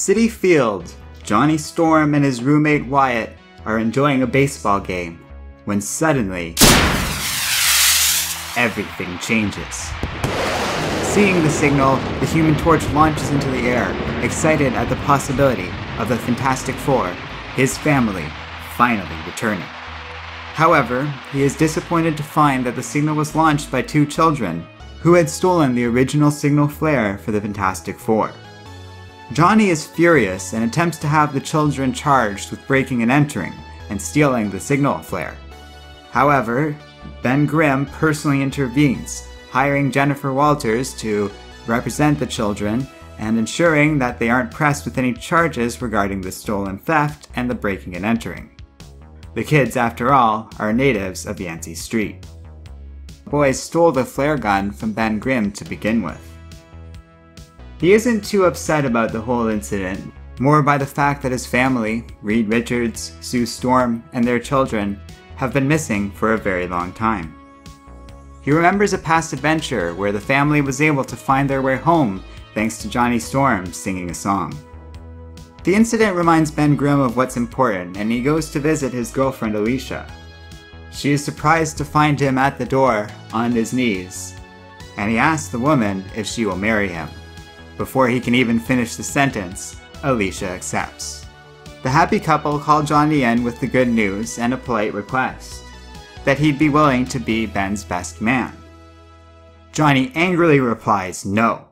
City Field, Johnny Storm and his roommate Wyatt are enjoying a baseball game when suddenly everything changes. Seeing the signal, the Human Torch launches into the air, excited at the possibility of the Fantastic Four, his family, finally returning. However, he is disappointed to find that the signal was launched by two children who had stolen the original signal flare for the Fantastic Four. Johnny is furious and attempts to have the children charged with breaking and entering and stealing the signal flare. However, Ben Grimm personally intervenes, hiring Jennifer Walters to represent the children and ensuring that they aren't pressed with any charges regarding the stolen theft and the breaking and entering. The kids, after all, are natives of Yancey Street. The boys stole the flare gun from Ben Grimm to begin with. He isn't too upset about the whole incident, more by the fact that his family, Reed Richards, Sue Storm, and their children, have been missing for a very long time. He remembers a past adventure where the family was able to find their way home thanks to Johnny Storm singing a song. The incident reminds Ben Grimm of what's important, and he goes to visit his girlfriend Alicia. She is surprised to find him at the door on his knees, and he asks the woman if she will marry him. Before he can even finish the sentence, Alicia accepts. The happy couple call Johnny in with the good news and a polite request that he'd be willing to be Ben's best man. Johnny angrily replies no.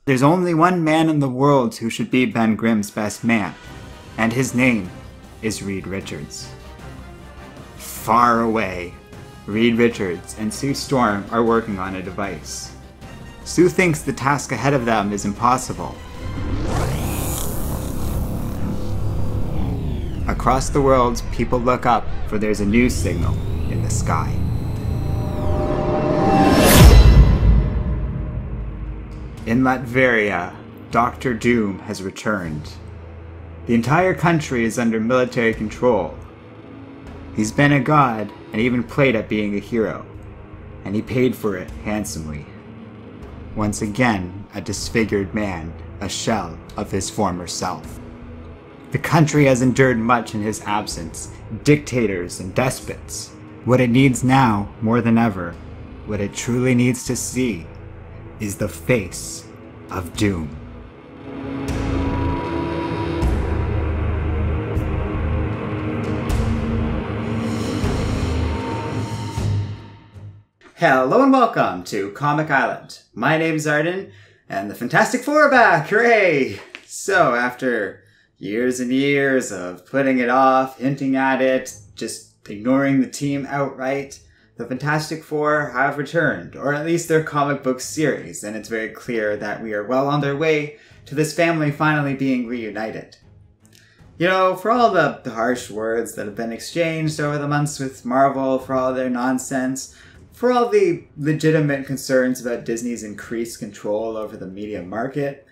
There's only one man in the world who should be Ben Grimm's best man, and his name is Reed Richards. Far away, Reed Richards and Sue Storm are working on a device. Sue thinks the task ahead of them is impossible. Across the world, people look up for there's a news signal in the sky. In Latveria, Dr. Doom has returned. The entire country is under military control. He's been a god and even played at being a hero, and he paid for it handsomely. Once again, a disfigured man, a shell of his former self. The country has endured much in his absence, dictators and despots. What it needs now, more than ever, what it truly needs to see, is the face of Doom. Hello and welcome to Comic Island. My name's Arden, and the Fantastic Four are back! Hooray! So, after years and years of putting it off, hinting at it, just ignoring the team outright, the Fantastic Four have returned, or at least their comic book series, and it's very clear that we are well on their way to this family finally being reunited. You know, for all the harsh words that have been exchanged over the months with Marvel, for all their nonsense, for all the legitimate concerns about Disney's increased control over the media market,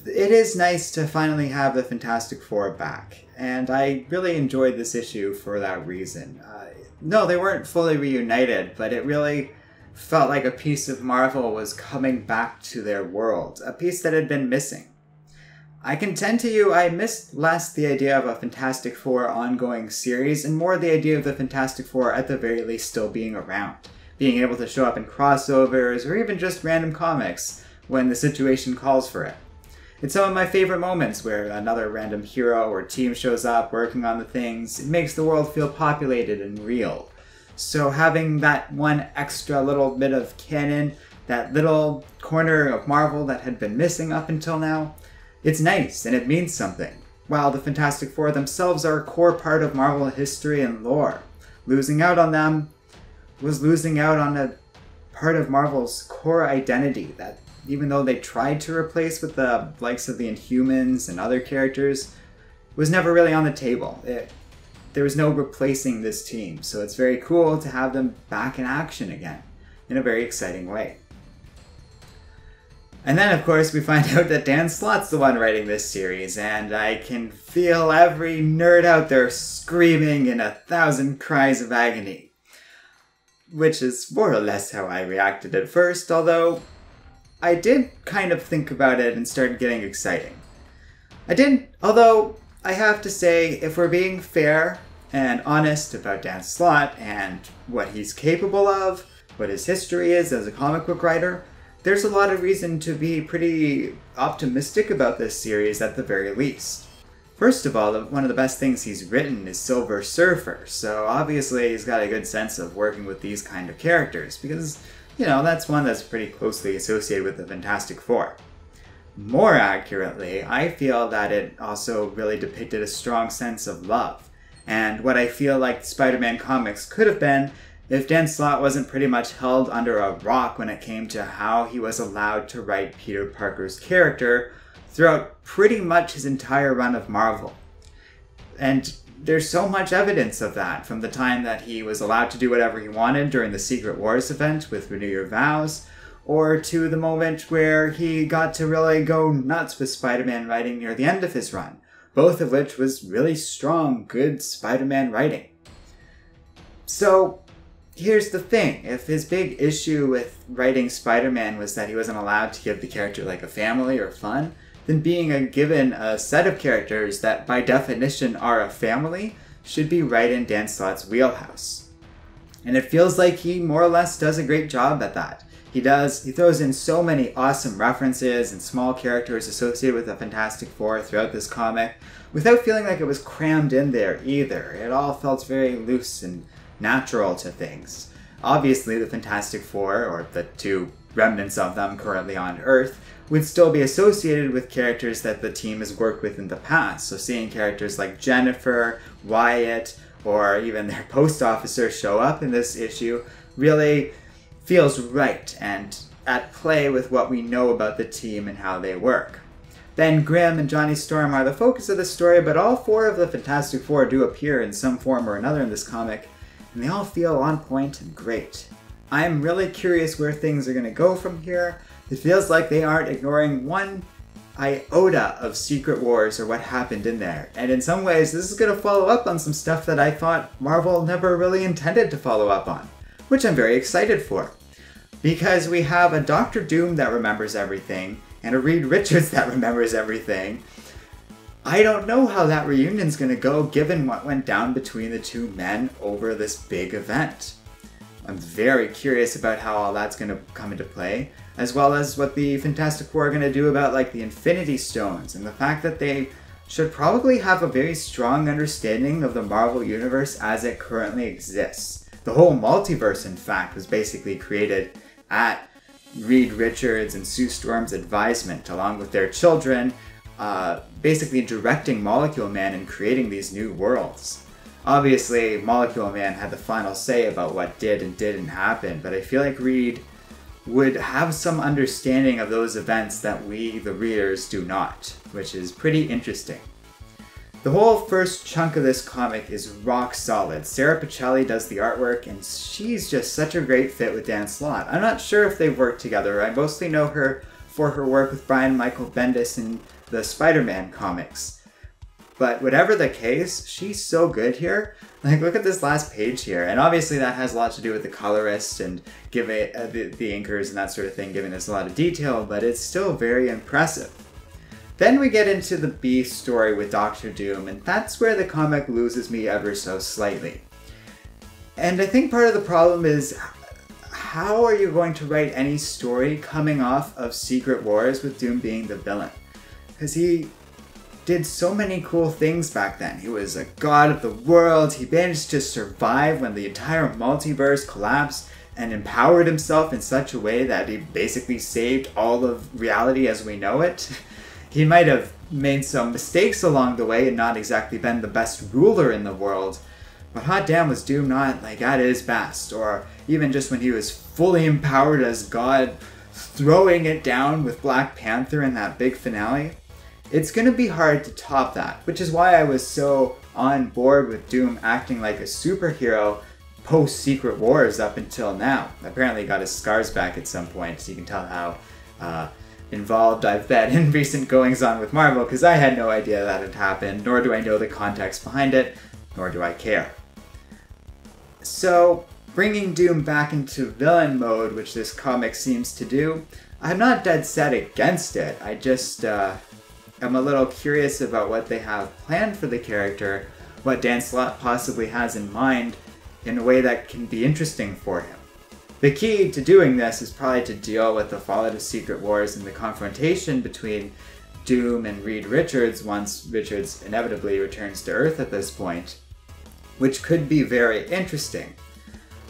it is nice to finally have the Fantastic Four back, and I really enjoyed this issue for that reason. No, they weren't fully reunited, but it really felt like a piece of Marvel was coming back to their world, a piece that had been missing. I contend to you, I missed less the idea of a Fantastic Four ongoing series, and more the idea of the Fantastic Four at the very least still being around, being able to show up in crossovers, or even just random comics when the situation calls for it. It's some of my favorite moments where another random hero or team shows up working on the things. It makes the world feel populated and real. So having that one extra little bit of canon, that little corner of Marvel that had been missing up until now, it's nice and it means something. While the Fantastic Four themselves are a core part of Marvel history and lore, losing out on them was losing out on a part of Marvel's core identity that, even though they tried to replace with the likes of the Inhumans and other characters, was never really on the table. There was no replacing this team, so it's very cool to have them back in action again, in a very exciting way. And then, of course, we find out that Dan Slott's the one writing this series, and I can feel every nerd out there screaming in 1,000 cries of agony. Which is more or less how I reacted at first, although I did kind of think about it and started getting exciting. Although I have to say, if we're being fair and honest about Dan Slott and what he's capable of, what his history is as a comic book writer, there's a lot of reason to be pretty optimistic about this series at the very least. First of all, one of the best things he's written is Silver Surfer, so obviously he's got a good sense of working with these kind of characters, because, you know, that's one that's pretty closely associated with the Fantastic Four. More accurately, I feel that it also really depicted a strong sense of love, and what I feel like Spider-Man comics could have been if Dan Slott wasn't pretty much held under a rock when it came to how he was allowed to write Peter Parker's character throughout pretty much his entire run of Marvel. And there's so much evidence of that, from the time that he was allowed to do whatever he wanted during the Secret Wars event with Renew Your Vows, or to the moment where he got to really go nuts with Spider-Man writing near the end of his run, both of which was really strong, good Spider-Man writing. So, here's the thing, if his big issue with writing Spider-Man was that he wasn't allowed to give the character like a family or fun, then being given a set of characters that by definition are a family should be right in Dan Slott's wheelhouse. And it feels like he more or less does a great job at that. He throws in so many awesome references and small characters associated with the Fantastic Four throughout this comic, without feeling like it was crammed in there either. It all felt very loose and natural to things. Obviously, the Fantastic Four, or the two remnants of them currently on Earth, would still be associated with characters that the team has worked with in the past. So seeing characters like Jennifer, Wyatt, or even their post officer show up in this issue really feels right and at play with what we know about the team and how they work. Ben Grimm and Johnny Storm are the focus of the story, but all four of the Fantastic Four do appear in some form or another in this comic, and they all feel on point and great. I'm really curious where things are going to go from here. It feels like they aren't ignoring one iota of Secret Wars or what happened in there. And in some ways, this is going to follow up on some stuff that I thought Marvel never really intended to follow up on, which I'm very excited for. Because we have a Doctor Doom that remembers everything, and a Reed Richards that remembers everything. I don't know how that reunion's going to go given what went down between the two men over this big event. I'm very curious about how all that's going to come into play, as well as what the Fantastic Four are going to do about like the Infinity Stones, and the fact that they should probably have a very strong understanding of the Marvel Universe as it currently exists. The whole multiverse, in fact, was basically created at Reed Richards and Sue Storm's advisement, along with their children, basically directing Molecule Man and creating these new worlds. Obviously, Molecule Man had the final say about what did and didn't happen, but I feel like Reed would have some understanding of those events that we, the readers, do not, which is pretty interesting. The whole first chunk of this comic is rock solid. Sarah Pichelli does the artwork, and she's just such a great fit with Dan Slott. I'm not sure if they've worked together. I mostly know her for her work with Brian Michael Bendis in the Spider-Man comics. But whatever the case, she's so good here. Like, look at this last page here. And obviously that has a lot to do with the colorist and giving the inkers and that sort of thing, giving us a lot of detail, but it's still very impressive. Then we get into the B story with Doctor Doom, and that's where the comic loses me ever so slightly. And I think part of the problem is, how are you going to write any story coming off of Secret Wars with Doom being the villain? Because he did so many cool things back then. He was a god of the world. He managed to survive when the entire multiverse collapsed and empowered himself in such a way that he basically saved all of reality as we know it. He might have made some mistakes along the way and not exactly been the best ruler in the world, but hot damn was Doom not like at his best, or even just when he was fully empowered as God, throwing it down with Black Panther in that big finale. It's going to be hard to top that, which is why I was so on board with Doom acting like a superhero post-Secret Wars up until now. Apparently got his scars back at some point, so you can tell how involved I've been in recent goings-on with Marvel, because I had no idea that had happened, nor do I know the context behind it, nor do I care. So, bringing Doom back into villain mode, which this comic seems to do, I'm not dead set against it. I just, I'm a little curious about what they have planned for the character, what Dan Slott possibly has in mind in a way that can be interesting for him. The key to doing this is probably to deal with the fallout of Secret Wars and the confrontation between Doom and Reed Richards once Richards inevitably returns to Earth at this point, which could be very interesting.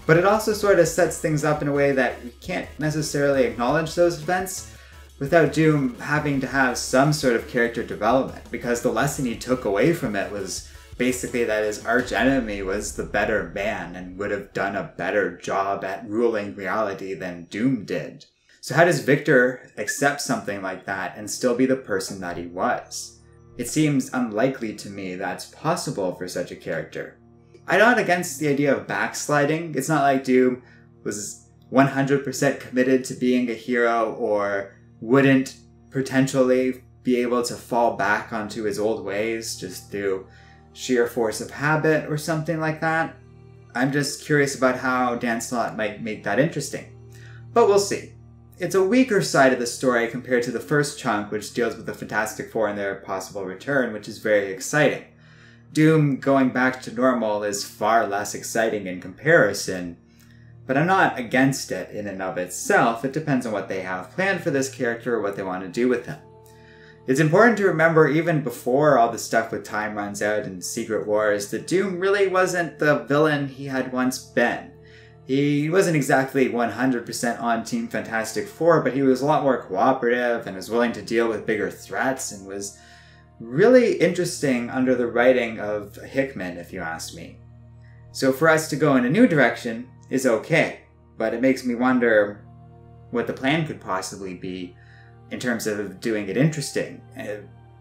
But it also sort of sets things up in a way that we can't necessarily acknowledge those events without Doom having to have some sort of character development, because the lesson he took away from it was basically that his archenemy was the better man and would have done a better job at ruling reality than Doom did. So how does Victor accept something like that and still be the person that he was? It seems unlikely to me that's possible for such a character. I'm not against the idea of backsliding. It's not like Doom was 100% committed to being a hero or wouldn't potentially be able to fall back onto his old ways just through sheer force of habit or something like that. I'm just curious about how Dan Slott might make that interesting. But we'll see. It's a weaker side of the story compared to the first chunk, which deals with the Fantastic Four and their possible return, which is very exciting. Doom going back to normal is far less exciting in comparison, but I'm not against it in and of itself. It depends on what they have planned for this character or what they want to do with him. It's important to remember, even before all the stuff with Time Runs Out and Secret Wars, that Doom really wasn't the villain he had once been. He wasn't exactly 100% on Team Fantastic Four, but he was a lot more cooperative and was willing to deal with bigger threats and was really interesting under the writing of Hickman, if you ask me. So for us to go in a new direction is okay, but it makes me wonder what the plan could possibly be in terms of doing it interesting.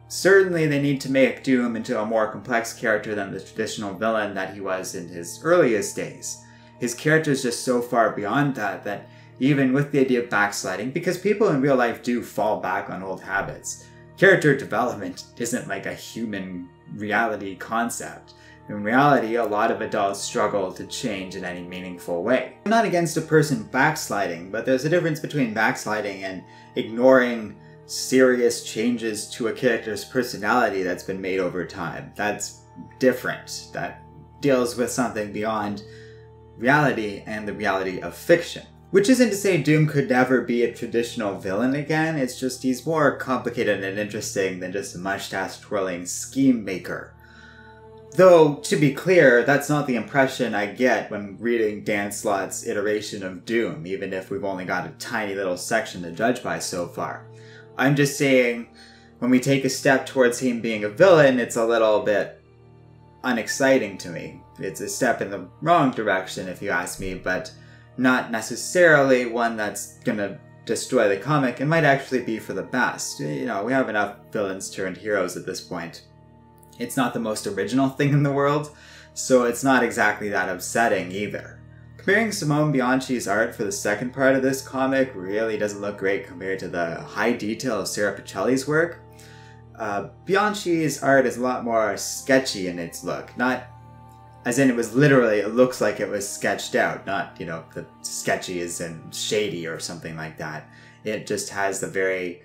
Certainly they need to make Doom into a more complex character than the traditional villain that he was in his earliest days. His character is just so far beyond that even with the idea of backsliding, because people in real life do fall back on old habits, character development isn't like a human reality concept. In reality, a lot of adults struggle to change in any meaningful way. I'm not against a person backsliding, but there's a difference between backsliding and ignoring serious changes to a character's personality that's been made over time. That's different. That deals with something beyond reality and the reality of fiction. Which isn't to say Doom could never be a traditional villain again, it's just he's more complicated and interesting than just a mustache-twirling scheme maker. Though, to be clear, that's not the impression I get when reading Dan Slott's iteration of Doom, even if we've only got a tiny little section to judge by so far. I'm just saying, when we take a step towards him being a villain, it's a little bit unexciting to me. It's a step in the wrong direction, if you ask me, but not necessarily one that's gonna destroy the comic. It might actually be for the best. You know, we have enough villains turned heroes at this point. It's not the most original thing in the world, so it's not exactly that upsetting either. Comparing Simone Bianchi's art for the second part of this comic really doesn't look great compared to the high detail of Sarah Pichelli's work. Bianchi's art is a lot more sketchy in its look, not as in it looks like it was sketched out, not, you know, the sketchy is in shady or something like that. It just has the very,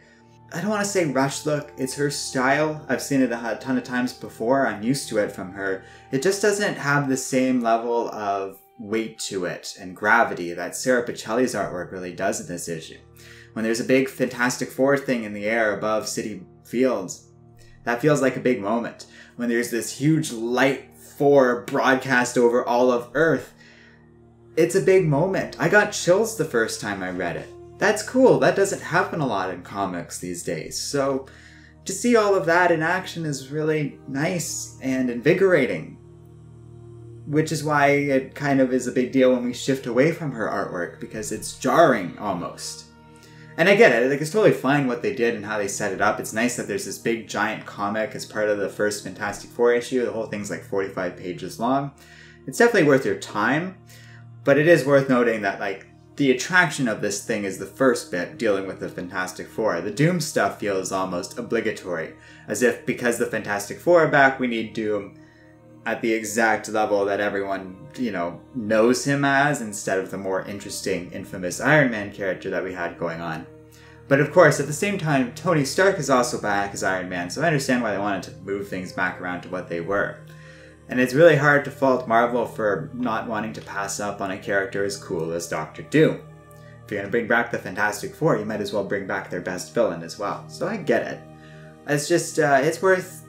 I don't want to say rushed look, it's her style. I've seen it a ton of times before, I'm used to it from her. It just doesn't have the same level of weight to it and gravity that Sarah Pichelli's artwork really does in this issue. When there's a big Fantastic Four thing in the air above City Fields, that feels like a big moment. When there's this huge light 4 broadcast over all of Earth, it's a big moment. I got chills the first time I read it. That's cool. That doesn't happen a lot in comics these days. So to see all of that in action is really nice and invigorating. Which is why it kind of is a big deal when we shift away from her artwork, because it's jarring almost. And I get it, like, it's totally fine what they did and how they set it up. It's nice that there's this big giant comic as part of the first Fantastic Four issue. The whole thing's like 45 pages long. It's definitely worth your time, but it is worth noting that, like, the attraction of this thing is the first bit, dealing with the Fantastic Four. The Doom stuff feels almost obligatory, as if because the Fantastic Four are back, we need Doom at the exact level that everyone, you know, knows him as, instead of the more interesting, infamous Iron Man character that we had going on. But of course, at the same time, Tony Stark is also back as Iron Man, so I understand why they wanted to move things back around to what they were. And it's really hard to fault Marvel for not wanting to pass up on a character as cool as Doctor Doom. If you're going to bring back the Fantastic Four, you might as well bring back their best villain as well. So I get it. It's just, it's worth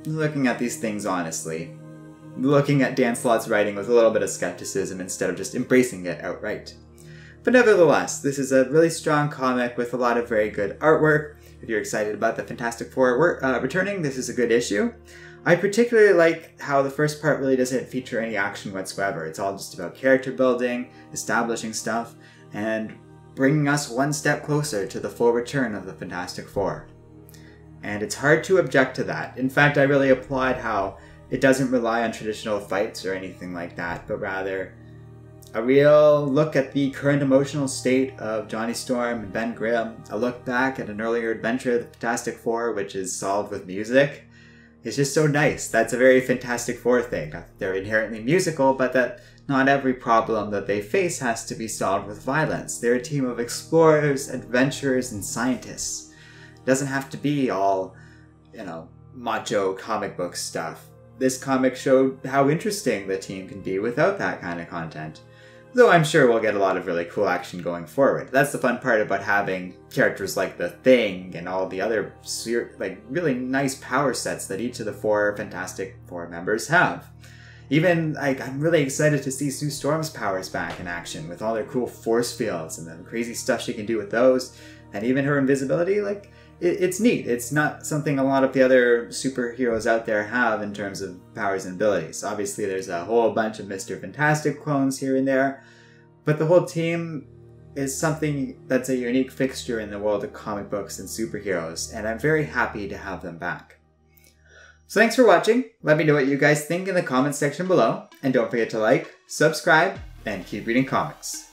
looking at these things honestly. Looking at Dan Slott's writing with a little bit of skepticism instead of just embracing it outright. But nevertheless, this is a really strong comic with a lot of very good artwork. If you're excited about the Fantastic Four returning, this is a good issue. I particularly like how the first part really doesn't feature any action whatsoever. It's all just about character building, establishing stuff, and bringing us one step closer to the full return of the Fantastic Four. And it's hard to object to that. In fact, I really applaud how it doesn't rely on traditional fights or anything like that, but rather a real look at the current emotional state of Johnny Storm and Ben Grimm, a look back at an earlier adventure of the Fantastic Four, which is solved with music. It's just so nice. That's a very Fantastic Four thing. They're inherently musical, but that not every problem that they face has to be solved with violence. They're a team of explorers, adventurers, and scientists. It doesn't have to be all, macho comic book stuff. This comic showed how interesting the team can be without that kind of content. Though I'm sure we'll get a lot of really cool action going forward. That's the fun part about having characters like the Thing and all the other really nice power sets that each of the four Fantastic Four members have. Even, I'm really excited to see Sue Storm's powers back in action with all their cool force fields and the crazy stuff she can do with those. And even her invisibility, it's neat. It's not something a lot of the other superheroes out there have in terms of powers and abilities. Obviously, there's a whole bunch of Mr. Fantastic clones here and there, but the whole team is something that's a unique fixture in the world of comic books and superheroes, and I'm very happy to have them back. So thanks for watching. Let me know what you guys think in the comments section below, and don't forget to like, subscribe, and keep reading comics.